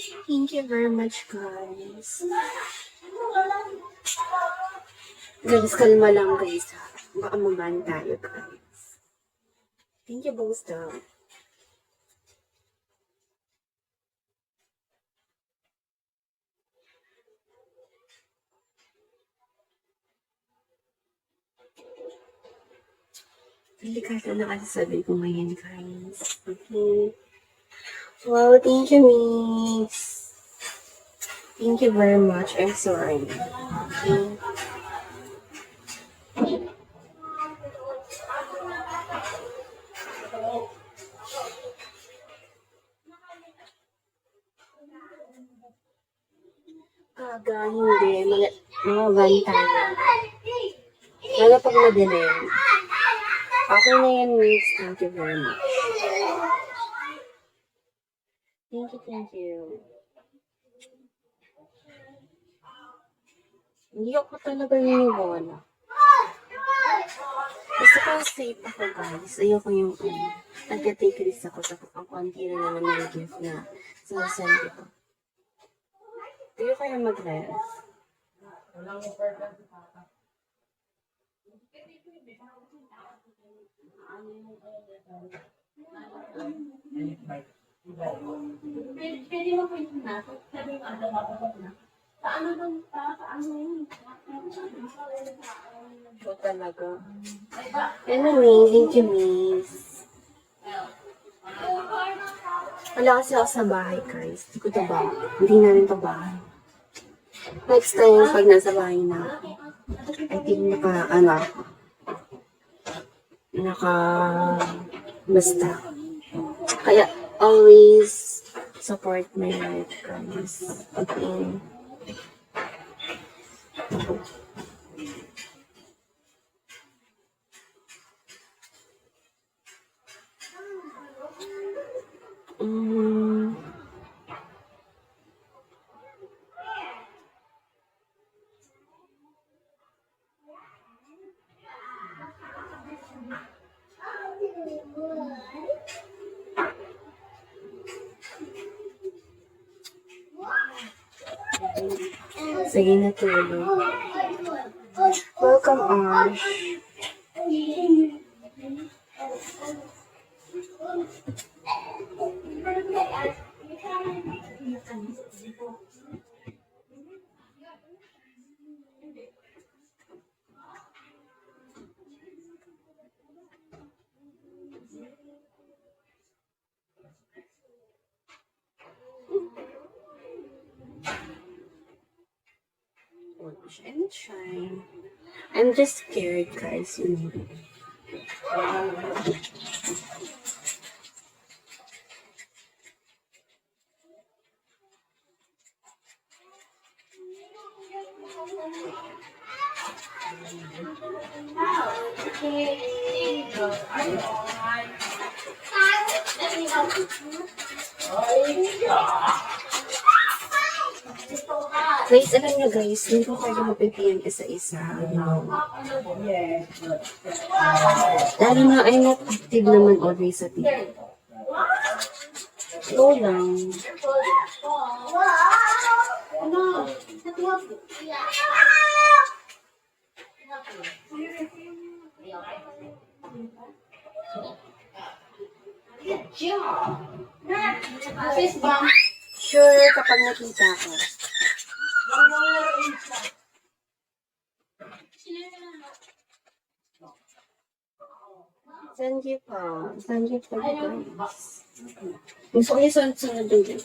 Thank you very much, guys. Guys, kalma lang, guys. Baka maban tayo, guys. Thank you, both daw. Delikado na kasi sabi ko ngayon, guys. Okay. Wow, thank you, Miss. Thank you very much. I'm sorry. Okay. Aga, hindi. Mga van tayo. Lalo pag madilim. Okay na yan, Miss. Thank you very much. Thank you, thank you. Hindi ako talaga niniwala. Gusto ko safe ako, guys. Ayoko yung nag-take risk ako sa ang konti na naman yung gift na sinasend ko. Ayoko kaya mag-rest. Pwede mo po yung nato. Sabi mo, ano na. Paano doon? Paano yun? So talaga. Anyway, thank you, Miss. Wala kasi ako sa bahay, guys. Hindi ko ito bahay. Hindi namin ito bahay. Next time, pag nasa bahay na ako, I think basta. Kaya, always support my life, guys. Okay. Sige na tulog. Welcome, Ash. I'm not shy. I'm just scared, guys. You know. Guys, alam nyo guys, hindi ko kayo mapipiyan isa-isa. Lalo na I'm not active naman always sa TV. Go lang. Sure, kapag nakita ko. Thank you po. Thank you for the guys. Gusto ko yung sunod-sunod din.